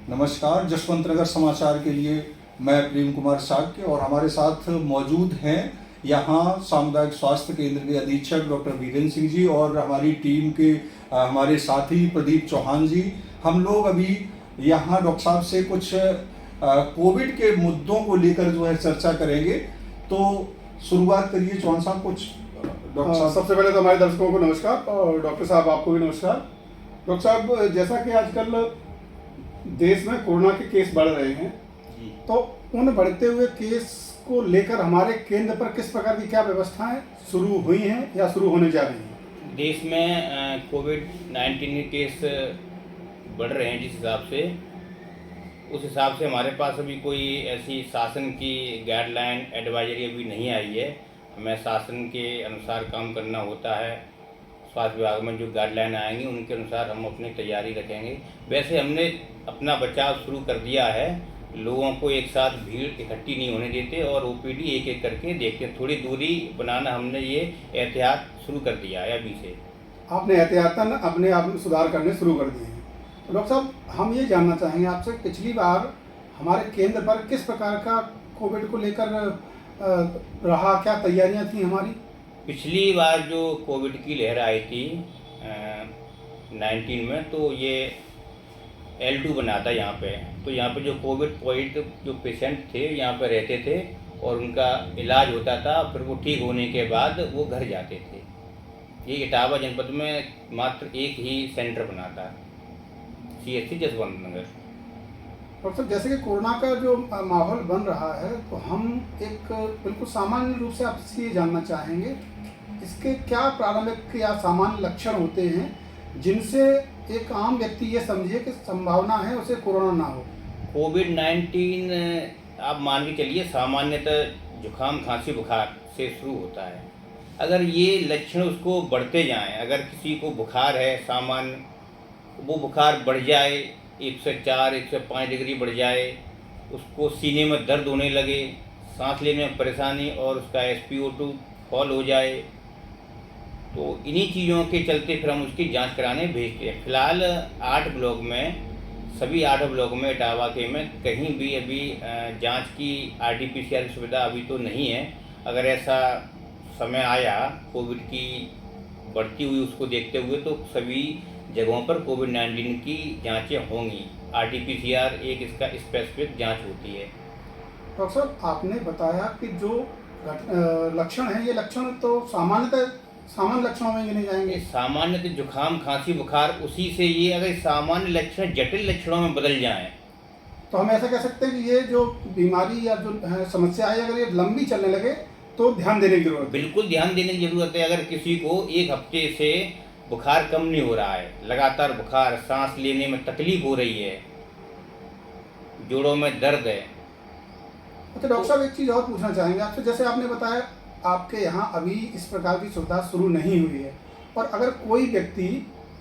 नमस्कार, जसवंत नगर समाचार के लिए मैं प्रेम कुमार शाक्य और हमारे साथ मौजूद हैं यहाँ सामुदायिक स्वास्थ्य केंद्र के अधीक्षक डॉक्टर वीरेंद्र सिंह जी और हमारी टीम के हमारे साथी प्रदीप चौहान जी। हम लोग अभी यहाँ डॉक्टर साहब से कुछ कोविड के मुद्दों को लेकर जो है चर्चा करेंगे। तो शुरुआत करिए चौहान साहब कुछ। डॉक्टर साहब, सबसे पहले तो हमारे दर्शकों को नमस्कार और डॉक्टर साहब आपको भी नमस्कार। डॉक्टर साहब, जैसा कि आजकल देश में कोरोना के केस बढ़ रहे हैं, तो उन बढ़ते हुए केस को लेकर हमारे केंद्र पर किस प्रकार की क्या व्यवस्थाएं शुरू हुई हैं या शुरू होने जा रही हैं? देश में कोविड-19 के केस बढ़ रहे हैं, जिस हिसाब से उस हिसाब से हमारे पास अभी कोई ऐसी शासन की गाइडलाइन एडवाइजरी अभी नहीं आई है। हमें शासन के अनुसार काम करना होता है। स्वास्थ्य विभाग में जो गाइडलाइन आएंगी उनके अनुसार हम अपनी तैयारी रखेंगे। वैसे हमने अपना बचाव शुरू कर दिया है। लोगों को एक साथ भीड़ इकट्ठी नहीं होने देते और ओपीडी एक एक करके देखते हैं। थोड़ी दूरी बनाना हमने ये एहतियात शुरू कर दिया है अभी से। आपने एहतियातन अपने आप में सुधार करने शुरू कर दिए हैं। तो डॉक्टर साहब, हम ये जानना चाहेंगे आपसे, पिछली बार हमारे केंद्र पर किस प्रकार का कोविड को लेकर रहा, क्या तैयारियां थी हमारी? पिछली बार जो कोविड की लहर आई थी 19 में, तो ये L2 बना था यहाँ पे। तो यहाँ पे जो कोविड पॉजिटिव जो पेशेंट थे यहाँ पे रहते थे और उनका इलाज होता था, फिर वो ठीक होने के बाद वो घर जाते थे। ये इटावा जनपद में मात्र एक ही सेंटर बना था, CHC जसवंत नगर। डॉक्टर, जैसे कि कोरोना का जो माहौल बन रहा है, तो हम एक बिल्कुल सामान्य रूप से आपसे ये जानना चाहेंगे, इसके क्या प्रारंभिक या सामान्य लक्षण होते हैं जिनसे एक आम व्यक्ति ये समझे कि संभावना है उसे कोरोना ना हो? कोविड-19 आप मान के चलिए सामान्यतः जुकाम, खांसी, बुखार से शुरू होता है। अगर ये लक्षण उसको बढ़ते जाएं, अगर किसी को बुखार है सामान्य, वो बुखार बढ़ जाए 104, 105 डिग्री बढ़ जाए, उसको सीने में दर्द होने लगे, सांस लेने में परेशानी और उसका SpO2 फॉल हो जाए, तो इन्हीं चीज़ों के चलते फिर हम उसकी जांच कराने भेजते हैं। फ़िलहाल 8 ब्लॉक में, सभी 8 ब्लॉक में इटावा के में कहीं भी अभी जांच की RT-PCR की सुविधा अभी तो नहीं है। अगर ऐसा समय आया कोविड की बढ़ती हुई उसको देखते हुए, तो सभी जगहों पर कोविड-19 की जांचें होंगी। RT-PCR एक इसका स्पेसिफिक जांच होती है। डॉक्टर साहब, आपने बताया कि जो लक्षण हैं, ये लक्षण तो सामान्य लक्षणों में गिने जाएंगे। सामान्यतः जुकाम, खांसी, बुखार, उसी से ये अगर सामान्य लक्षण जटिल लक्षणों में बदल जाएं, तो हम ऐसा कह सकते हैं कि ये जो बीमारी या जो समस्या है, अगर ये लंबी चलने लगे तो ध्यान देने की जरूरत है। बिल्कुल ध्यान देने की ज़रूरत है। अगर किसी को 1 हफ्ते से बुखार कम नहीं हो रहा है, लगातार बुखार, सांस लेने में तकलीफ हो रही है, जोड़ों में दर्द है। अच्छा डॉक्टर साहब, एक चीज़ और पूछना चाहेंगे आपसे। जैसे आपने बताया आपके यहाँ अभी इस प्रकार की सुविधा शुरू नहीं हुई है, और अगर कोई व्यक्ति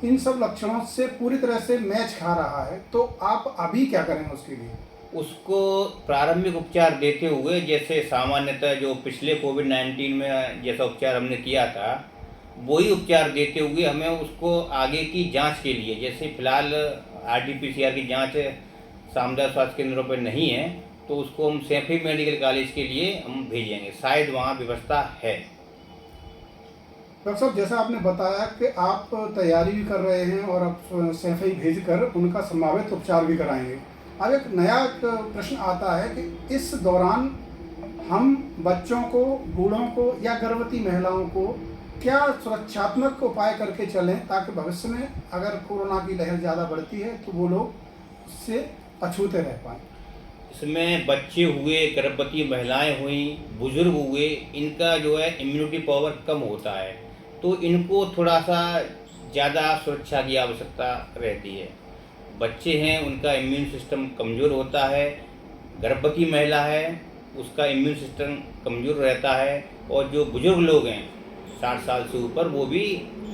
इन सब लक्षणों से पूरी तरह से मैच खा रहा है, तो आप अभी क्या करेंगे उसके लिए? उसको प्रारंभिक उपचार देते हुए, जैसे सामान्यतः जो पिछले कोविड-19 में जैसा उपचार हमने किया था, वही उपचार देते हुए हमें उसको आगे की जांच के लिए, जैसे फ़िलहाल RT-PCR की जांच सामुदायिक स्वास्थ्य केंद्रों पर नहीं है, तो उसको हम सैफई मेडिकल कॉलेज के लिए हम भेजेंगे, शायद वहाँ व्यवस्था है। डॉक्टर साहब, जैसा आपने बताया कि आप तैयारी भी कर रहे हैं और आप सैफई भेजकर उनका संभावित उपचार भी कराएंगे। अब एक नया प्रश्न आता है कि इस दौरान हम बच्चों को, बूढ़ों को या गर्भवती महिलाओं को क्या सुरक्षात्मक उपाय करके चलें, ताकि भविष्य में अगर कोरोना की लहर ज़्यादा बढ़ती है तो वो लोग उससे अछूते रह पाएँ? इसमें बच्चे हुए, गर्भवती महिलाएं हुई, बुजुर्ग हुए, इनका जो है इम्यूनिटी पावर कम होता है, तो इनको थोड़ा सा ज़्यादा सुरक्षा की आवश्यकता रहती है। बच्चे हैं, उनका इम्यून सिस्टम कमज़ोर होता है, गर्भवती महिला है, उसका इम्यून सिस्टम कमज़ोर रहता है, और जो बुजुर्ग लोग हैं 60 साल से ऊपर, वो भी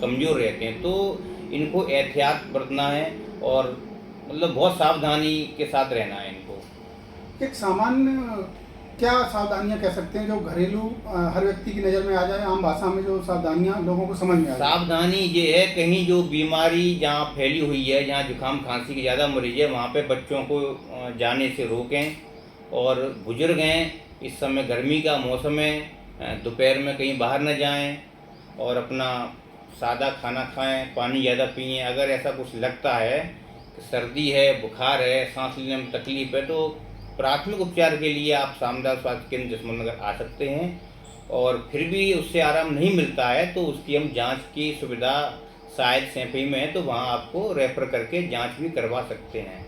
कमज़ोर रहते हैं। तो इनको एहतियात बरतना है और मतलब बहुत सावधानी के साथ रहना है इनको। एक सामान्य क्या सावधानियां कह सकते हैं जो घरेलू हर व्यक्ति की नज़र में आ जाए, आम भाषा में जो सावधानियां लोगों को समझ में आ जाए? सावधानी ये है, कहीं जो बीमारी जहाँ फैली हुई है, जहाँ जुकाम खांसी के ज़्यादा मरीज है, वहाँ पे बच्चों को जाने से रोकें। और बुजुर्ग हैं, इस समय गर्मी का मौसम है, दोपहर में कहीं बाहर न जाएं और अपना सादा खाना खाएं, पानी ज़्यादा पिएं। अगर ऐसा कुछ लगता है कि सर्दी है, बुखार है, सांस लेने में तकलीफ है, तो प्राथमिक उपचार के लिए आप सामुदायिक स्वास्थ्य केंद्र जसवंतनगर आ सकते हैं। और फिर भी उससे आराम नहीं मिलता है तो उसकी हम जांच की सुविधा शायद सैंपई में है, तो वहाँ आपको रेफर करके जांच भी करवा सकते हैं।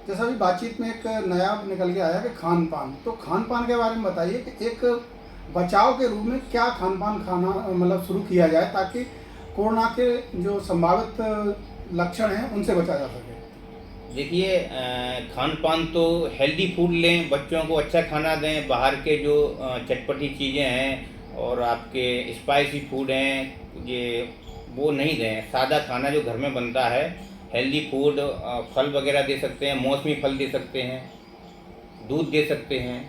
जैसा भी बातचीत में एक नया निकल के आया कि खान पान, तो खान पान के बारे में बताइए कि एक बचाव के रूप में क्या खान पान खाना मतलब शुरू किया जाए ताकि कोरोना के जो संभावित लक्षण हैं उनसे बचा जा सके। देखिए, खान पान तो हेल्दी फूड लें, बच्चों को अच्छा खाना दें, बाहर के जो चटपटी चीज़ें हैं और आपके स्पाइसी फूड हैं ये वो नहीं दें। सादा खाना जो घर में बनता है, हेल्दी फूड, फल वगैरह दे सकते हैं, मौसमी फल दे सकते हैं, दूध दे सकते हैं।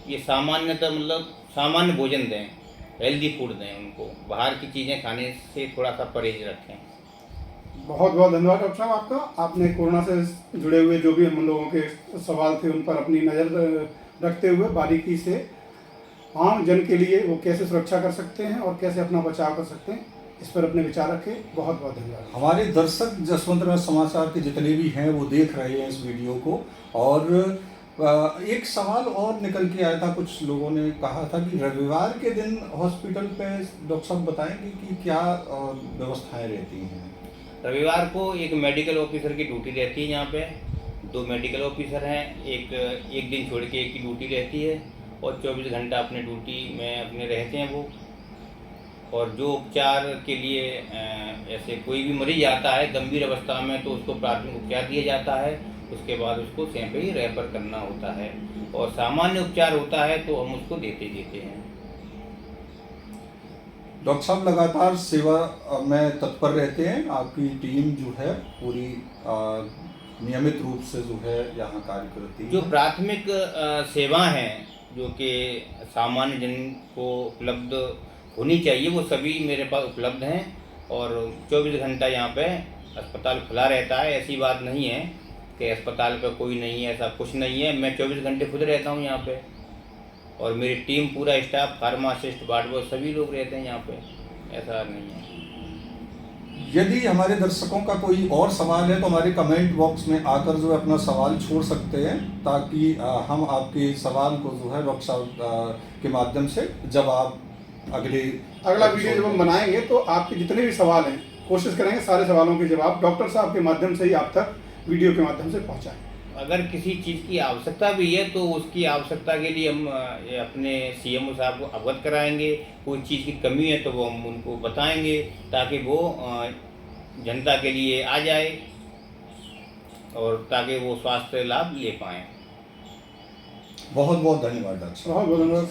ये सामान्यतः मतलब सामान्य भोजन दें, हेल्दी फूड दें उनको, बाहर की चीज़ें खाने से थोड़ा सा परहेज रखें। बहुत बहुत धन्यवाद डॉक्टर साहब आपका। आपने कोरोना से जुड़े हुए जो भी हम लोगों के सवाल थे उन पर अपनी नज़र रखते हुए बारीकी से आम जन के लिए वो कैसे सुरक्षा कर सकते हैं और कैसे अपना बचाव कर सकते हैं, इस पर अपने विचार रखे। बहुत बहुत धन्यवाद। हमारे दर्शक जसवंतनगर समाचार के जितने भी हैं वो देख रहे हैं इस वीडियो को, और एक सवाल और निकल के आया था, कुछ लोगों ने कहा था कि रविवार के दिन हॉस्पिटल पे डॉक्टर साहब बताएंगे कि क्या व्यवस्थाएं रहती हैं। रविवार को एक मेडिकल ऑफिसर की ड्यूटी रहती है। यहाँ पे 2 मेडिकल ऑफिसर हैं, एक दिन छोड़ के एक की ड्यूटी रहती है और 24 घंटा अपने ड्यूटी में अपने रहते हैं वो। और जो उपचार के लिए ऐसे कोई भी मरीज आता है गंभीर अवस्था में तो उसको प्राथमिक उपचार दिया जाता है, उसके बाद उसको सैंपई रेफर करना होता है। और सामान्य उपचार होता है तो हम उसको देते हैं। डॉक्टर साहब लगातार सेवा में तत्पर रहते हैं, आपकी टीम जो है पूरी नियमित रूप से जो है यहाँ कार्य करती है। जो प्राथमिक सेवा हैं जो कि सामान्य जन को उपलब्ध होनी चाहिए वो सभी मेरे पास उपलब्ध हैं। और 24 घंटा यहाँ पे अस्पताल खुला रहता है। ऐसी बात नहीं है कि अस्पताल पे कोई नहीं है, ऐसा कुछ नहीं है। मैं 24 घंटे खुद रहता हूँ यहाँ पे और मेरी टीम, पूरा स्टाफ, फार्मासिस्ट, वार्ड बॉय सभी लोग रहते हैं यहाँ पे, ऐसा नहीं है। यदि हमारे दर्शकों का कोई और सवाल है तो हमारे कमेंट बॉक्स में आकर जो है अपना सवाल छोड़ सकते हैं, ताकि हम आपके सवाल को जो है डॉक्टर साहब के माध्यम से जवाब अगला वीडियो जब हम बनाएंगे तो आपके जितने भी सवाल हैं कोशिश करेंगे सारे सवालों के जवाब डॉक्टर साहब के माध्यम से ही आप तक वीडियो के माध्यम से पहुँचाएँ। अगर किसी चीज़ की आवश्यकता भी है तो उसकी आवश्यकता के लिए हम अपने CMO साहब को अवगत कराएंगे। कोई चीज़ की कमी है तो वो हम उनको बताएंगे ताकि वो जनता के लिए आ जाए और ताकि वो स्वास्थ्य लाभ ले पाएँ। बहुत बहुत धन्यवाद डॉक्टर साहब। बहुत बहुत धन्यवाद।